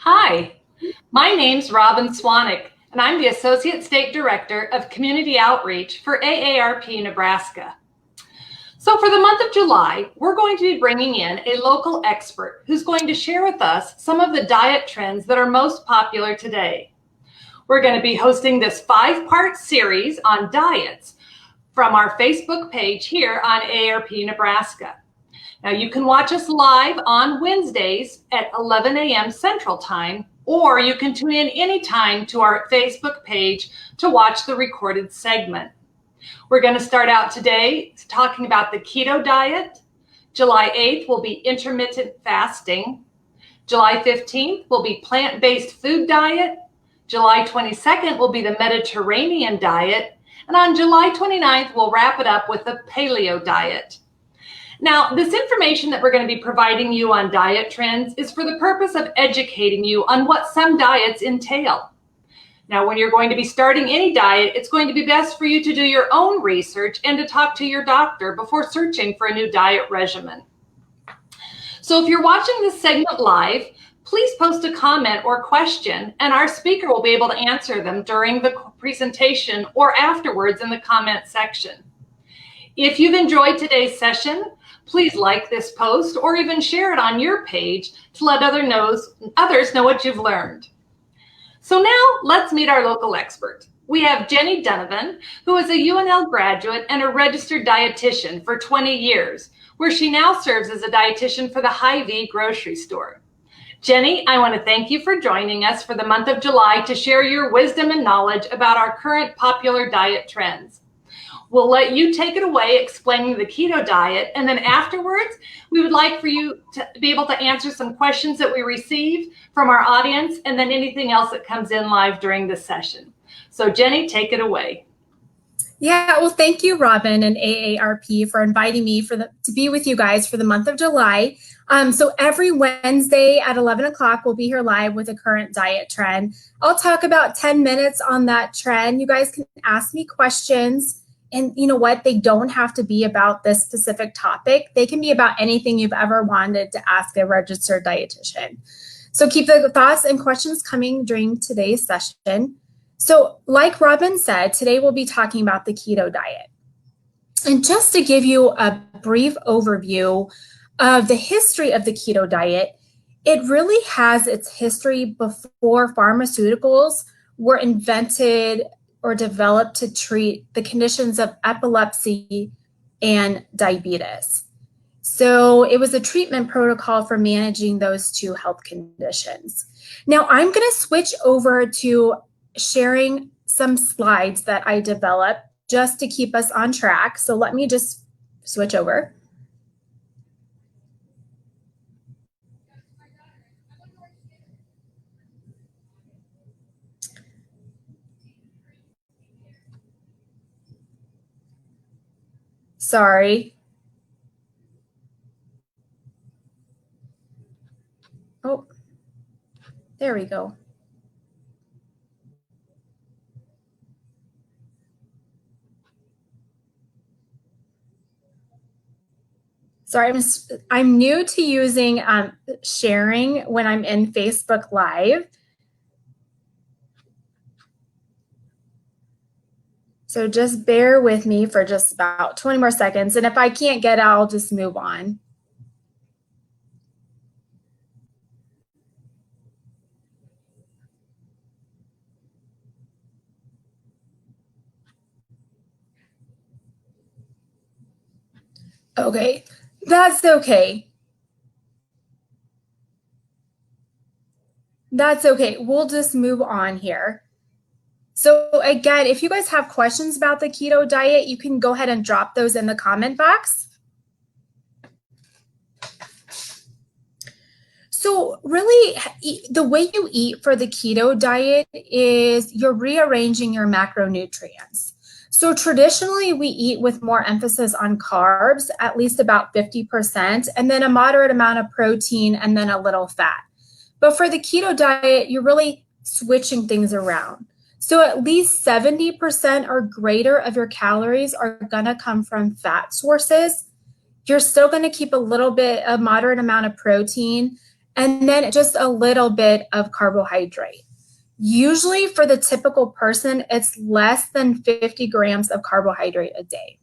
Hi, my name's Robin Swanick, and I'm the Associate State Director of Community Outreach for AARP Nebraska. So for the month of July, we're going to be bringing in a local expert who's going to share with us some of the diet trends that are most popular today. We're going to be hosting this 5-part series on diets from our Facebook page here on AARP Nebraska. Now you can watch us live on Wednesdays at 11 a.m. Central Time, or you can tune in anytime to our Facebook page to watch the recorded segment. We're going to start out today talking about the keto diet. July 8th will be intermittent fasting. July 15th will be plant-based food diet. July 22nd will be the Mediterranean diet. And on July 29th, we'll wrap it up with the paleo diet. Now, this information that we're going to be providing you on diet trends is for the purpose of educating you on what some diets entail. Now, when you're going to be starting any diet, it's going to be best for you to do your own research and to talk to your doctor before searching for a new diet regimen. So if you're watching this segment live, please post a comment or question, and our speaker will be able to answer them during the presentation or afterwards in the comment section. If you've enjoyed today's session, please like this post or even share it on your page to let others know what you've learned. So now let's meet our local expert. We have Jenny Donovan, who is a UNL graduate and a registered dietitian for 20 years, where she now serves as a dietitian for the Hy-Vee grocery store. Jenny, I want to thank you for joining us for the month of July to share your wisdom and knowledge about our current popular diet trends. We'll let you take it away explaining the keto diet, and then afterwards, we would like for you to be able to answer some questions that we received from our audience, and then anything else that comes in live during this session. So Jenny, take it away. Yeah, well, thank you, Robin and AARP, for inviting me to be with you guys for the month of July. So every Wednesday at 11 o'clock, we'll be here live with a current diet trend. I'll talk about 10 minutes on that trend. You guys can ask me questions. And you know what? They don't have to be about this specific topic. They can be about anything you've ever wanted to ask a registered dietitian. So keep the thoughts and questions coming during today's session. So like Robin said, today we'll be talking about the keto diet. And just to give you a brief overview of the history of the keto diet, it really has its history before pharmaceuticals were invented or developed to treat the conditions of epilepsy and diabetes. So it was a treatment protocol for managing those two health conditions. Now I'm going to switch over to sharing some slides that I developed just to keep us on track. So let me just switch over. Sorry. Oh, there we go. Sorry, I'm new to using sharing when I'm in Facebook Live. So just bear with me for just about 20 more seconds. And if I can't get out, I'll just move on. Okay, that's okay. That's okay. We'll just move on here. So again, if you guys have questions about the keto diet, you can go ahead and drop those in the comment box. So really, the way you eat for the keto diet is you're rearranging your macronutrients. So traditionally, we eat with more emphasis on carbs, at least about 50%, and then a moderate amount of protein, and then a little fat. But for the keto diet, you're really switching things around. So at least 70% or greater of your calories are going to come from fat sources. You're still going to keep a moderate amount of protein, and then just a little bit of carbohydrate. Usually for the typical person, it's less than 50 grams of carbohydrate a day.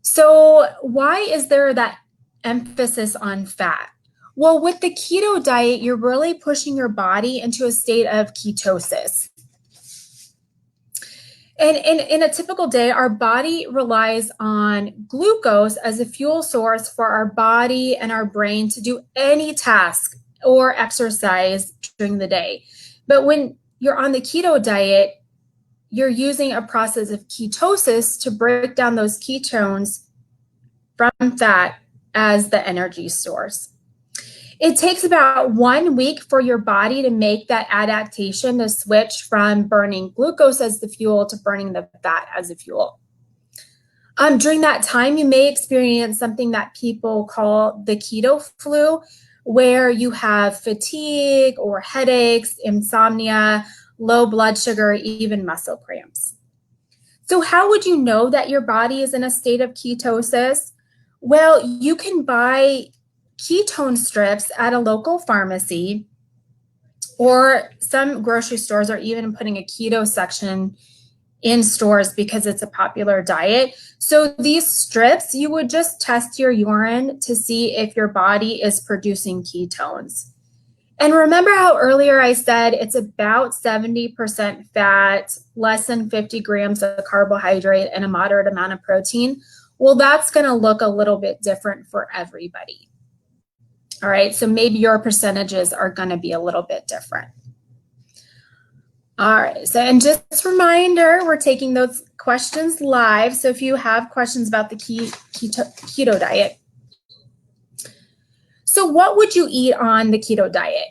So why is there that emphasis on fat? Well, with the keto diet, you're really pushing your body into a state of ketosis. And in a typical day, our body relies on glucose as a fuel source for our body and our brain to do any task or exercise during the day. But when you're on the keto diet, you're using a process of ketosis to break down those ketones from fat as the energy source. It takes about 1 week for your body to make that adaptation to switch from burning glucose as the fuel to burning the fat as the fuel. During that time, you may experience something that people call the keto flu, where you have fatigue or headaches, insomnia, low blood sugar, even muscle cramps. So how would you know that your body is in a state of ketosis? Well, you can buy ketone strips at a local pharmacy, or some grocery stores are even putting a keto section in stores because it's a popular diet. So these strips, you would just test your urine to see if your body is producing ketones. And remember how earlier I said it's about 70% fat, less than 50 grams of carbohydrate, and a moderate amount of protein? Well, that's going to look a little bit different for everybody. All right, so maybe your percentages are going to be a little bit different. All right, so and just a reminder, we're taking those questions live. So if you have questions about the keto diet. So what would you eat on the keto diet?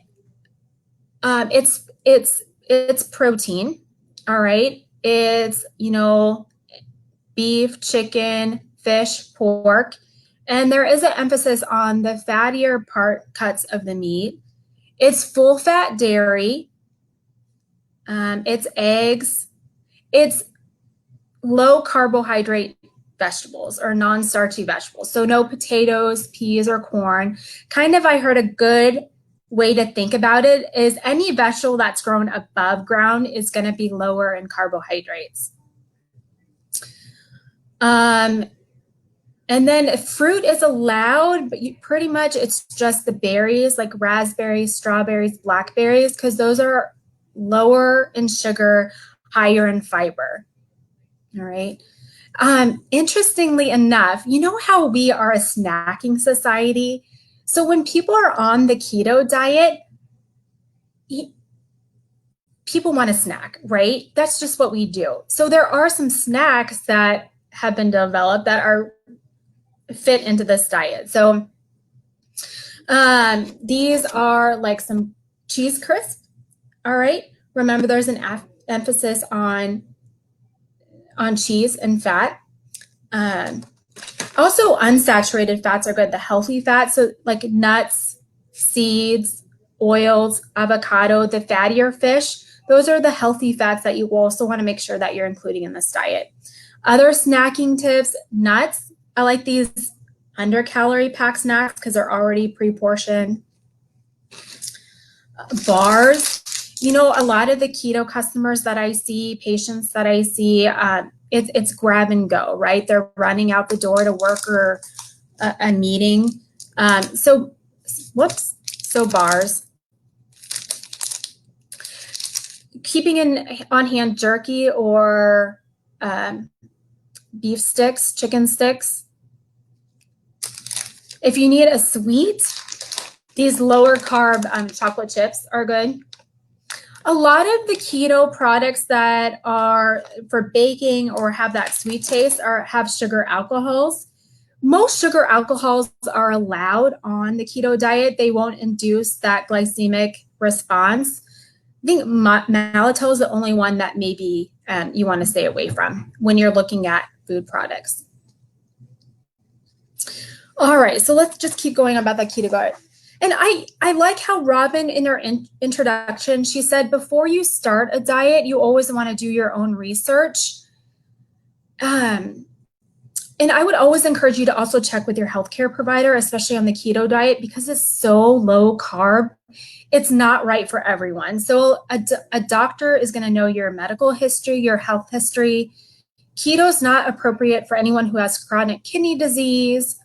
It's protein, all right? It's, beef, chicken, fish, pork. And there is an emphasis on the fattier cuts of the meat. It's full fat dairy. It's eggs. It's low carbohydrate vegetables or non-starchy vegetables. So no potatoes, peas, or corn. Kind of, I heard a good way to think about it is any vegetable that's grown above ground is going to be lower in carbohydrates. And then fruit is allowed, but pretty much it's just the berries like raspberries, strawberries, blackberries, because those are lower in sugar, higher in fiber. All right. Interestingly enough, you know how we are a snacking society? So when people are on the keto diet, people want to snack, right? That's just what we do. So there are some snacks that have been developed that are fit into this diet. So these are like some cheese crisp. All right. Remember, there's an emphasis on cheese and fat. Also, unsaturated fats are good. The healthy fats, so like nuts, seeds, oils, avocado, the fattier fish, those are the healthy fats that you also want to make sure that you're including in this diet. Other snacking tips, nuts. I like these under-calorie packed snacks because they're already pre-portioned. Bars. A lot of the keto customers that I see, patients that I see, it's grab and go, right? They're running out the door to work or a meeting. So bars. Keeping on hand jerky or beef sticks, chicken sticks. If you need a sweet, these lower carb chocolate chips are good. A lot of the keto products that are for baking or have that sweet taste have sugar alcohols. Most sugar alcohols are allowed on the keto diet. They won't induce that glycemic response. I think maltose is the only one that maybe you want to stay away from when you're looking at food products. All right, so let's just keep going about the keto diet. And I like how Robin, in her introduction, she said before you start a diet, you always want to do your own research. And I would always encourage you to also check with your healthcare provider, especially on the keto diet, because it's so low carb. It's not right for everyone. So a doctor is going to know your medical history, your health history. Keto is not appropriate for anyone who has chronic kidney disease,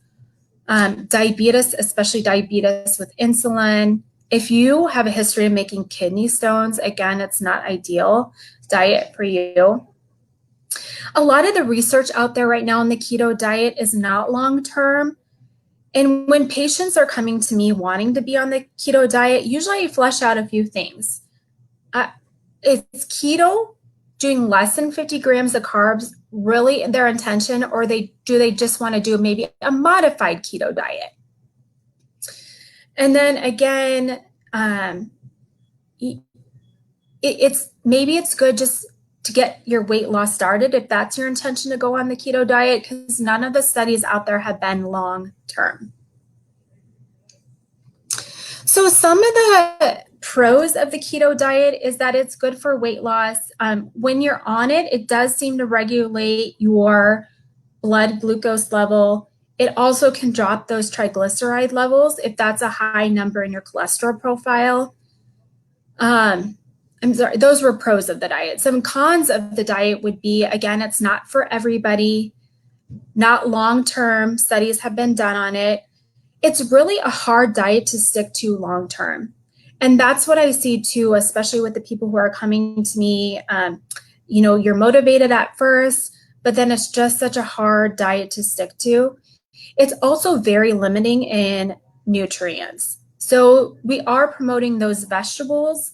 diabetes, especially diabetes with insulin. If you have a history of making kidney stones, again, it's not ideal diet for you. A lot of the research out there right now on the keto diet is not long-term. And when patients are coming to me wanting to be on the keto diet, usually I flesh out a few things. Is keto doing less than 50 grams of carbs really their intention, or do they just want to do maybe a modified keto diet? And then again, it's good just to get your weight loss started if that's your intention to go on the keto diet, because none of the studies out there have been long term. So some of the pros of the keto diet is that it's good for weight loss. When you're on it, it does seem to regulate your blood glucose level. It also can drop those triglyceride levels if that's a high number in your cholesterol profile. I'm sorry, those were pros of the diet. Some cons of the diet would be, again, it's not for everybody, not long-term. Studies have been done on it. It's really a hard diet to stick to long-term. And that's what I see too, especially with the people who are coming to me. You're motivated at first, but then it's just such a hard diet to stick to. It's also very limiting in nutrients. So we are promoting those vegetables.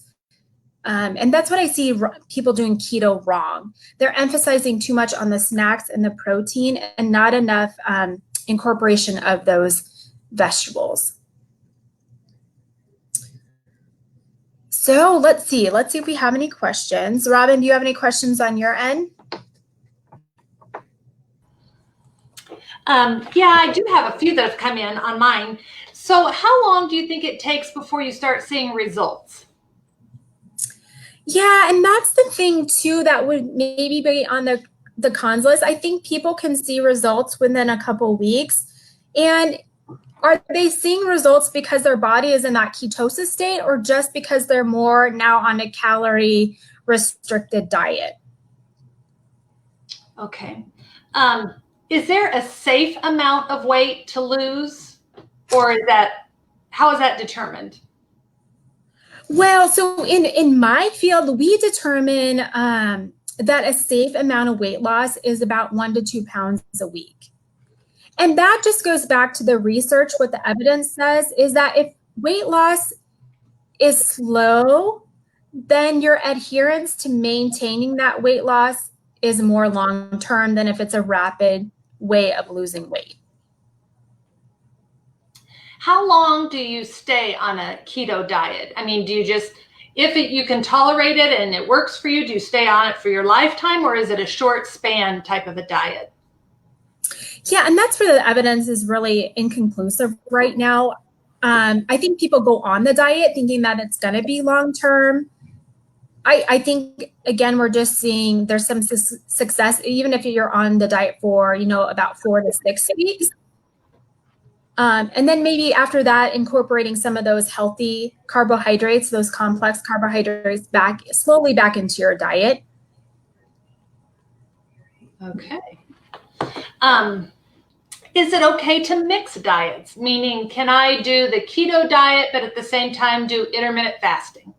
And that's what I see people doing keto wrong. They're emphasizing too much on the snacks and the protein and not enough incorporation of those vegetables. So let's see if we have any questions. Robin, do you have any questions on your end? Yeah, I do have a few that have come in on mine. So how long do you think it takes before you start seeing results? Yeah, and that's the thing too that would maybe be on the cons list. I think people can see results within a couple weeks. And are they seeing results because their body is in that ketosis state, or just because they're more now on a calorie restricted diet? Okay. Is there a safe amount of weight to lose, or how is that determined? Well, so in my field, we determine that a safe amount of weight loss is about 1 to 2 pounds a week. And that just goes back to the research. What the evidence says is that if weight loss is slow, then your adherence to maintaining that weight loss is more long-term than if it's a rapid way of losing weight. How long do you stay on a keto diet? I mean, do you just, you can tolerate it and it works for you, do you stay on it for your lifetime, or is it a short span type of a diet? Yeah, and that's where the evidence is really inconclusive right now. I think people go on the diet thinking that it's going to be long-term. I think, again, we're just seeing there's some success, even if you're on the diet for, about 4 to 6 weeks. And then maybe after that, incorporating some of those healthy carbohydrates, those complex carbohydrates slowly back into your diet. Okay. Is it okay to mix diets? Meaning, can I do the keto diet, but at the same time do intermittent fasting?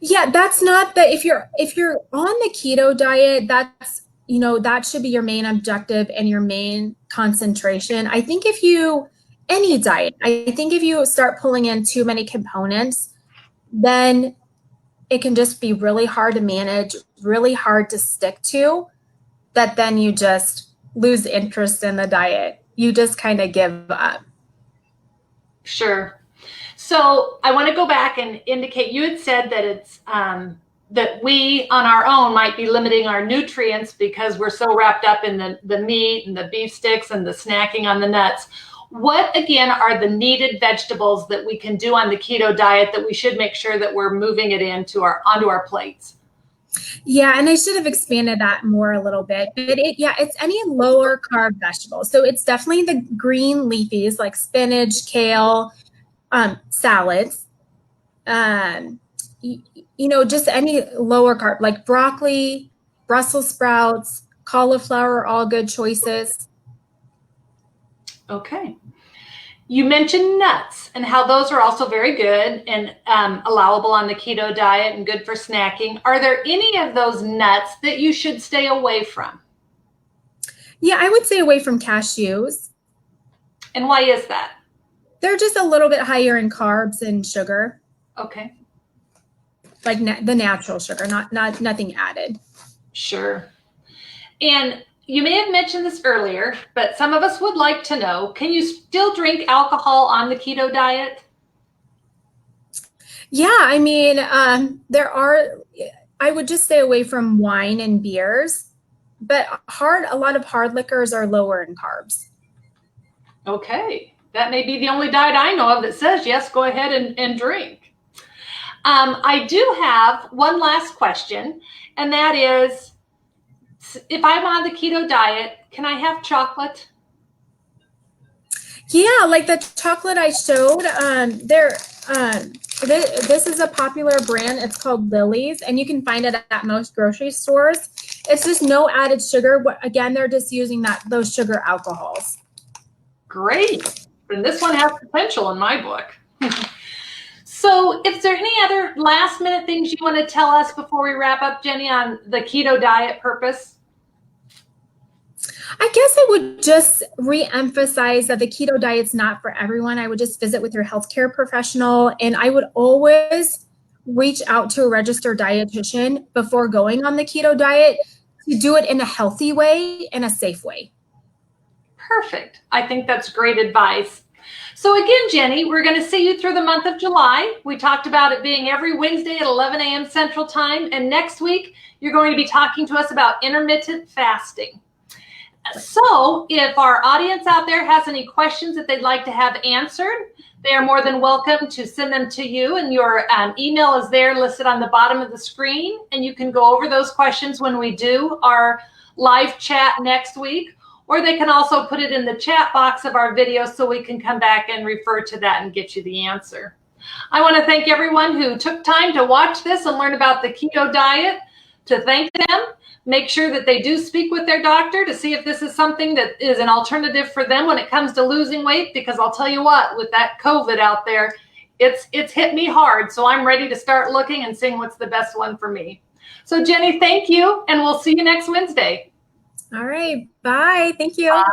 Yeah, that's not if you're on the keto diet, that's, that should be your main objective and your main concentration. I think if you start pulling in too many components, then it can just be really hard to manage, really hard to stick to, that then you just lose interest in the diet. You just kind of give up. Sure. So I want to go back and indicate, you had said that it's that we on our own might be limiting our nutrients because we're so wrapped up in the meat and the beef sticks and the snacking on the nuts. What, again, are the needed vegetables that we can do on the keto diet that we should make sure that we're moving it onto our plates? Yeah, and I should have expanded that more a little bit. But it's any lower carb vegetables. So it's definitely the green leafies like spinach, kale, salads. Um, just any lower carb like broccoli, Brussels sprouts, cauliflower, all good choices. Okay. You mentioned nuts and how those are also very good and allowable on the keto diet and good for snacking. Are there any of those nuts that you should stay away from? Yeah, I would stay away from cashews. And why is that? They're just a little bit higher in carbs and sugar. Okay. Like the natural sugar, not nothing added. Sure. And you may have mentioned this earlier, but some of us would like to know, can you still drink alcohol on the keto diet? Yeah, I mean, I would just stay away from wine and beers, but a lot of hard liquors are lower in carbs. Okay. That may be the only diet I know of that says, yes, go ahead and drink. I do have one last question, and that is, if I'm on the keto diet, can I have chocolate? Yeah, like the chocolate I showed, this is a popular brand. It's called Lily's, and you can find it at most grocery stores. It's just no added sugar. Again, they're just using those sugar alcohols. Great. And this one has potential in my book. So is there any other last minute things you want to tell us before we wrap up, Jenny, on the keto diet purpose? I guess I would just re-emphasize that the keto diet's not for everyone. I would just visit with your healthcare professional, and I would always reach out to a registered dietitian before going on the keto diet to do it in a healthy way and a safe way. Perfect. I think that's great advice. So again, Jenny, we're going to see you through the month of July. We talked about it being every Wednesday at 11 a.m. Central Time. And next week, you're going to be talking to us about intermittent fasting. So if our audience out there has any questions that they'd like to have answered, they are more than welcome to send them to you. And your email is there listed on the bottom of the screen. And you can go over those questions when we do our live chat next week. Or they can also put it in the chat box of our video so we can come back and refer to that and get you the answer. I want to thank everyone who took time to watch this and learn about the keto diet. To thank them, make sure that they do speak with their doctor to see if this is something that is an alternative for them when it comes to losing weight, because I'll tell you what, with that COVID out there, it's hit me hard. So I'm ready to start looking and seeing what's the best one for me. So Jenny, thank you, and we'll see you next Wednesday. All right. Bye. Thank you. Bye.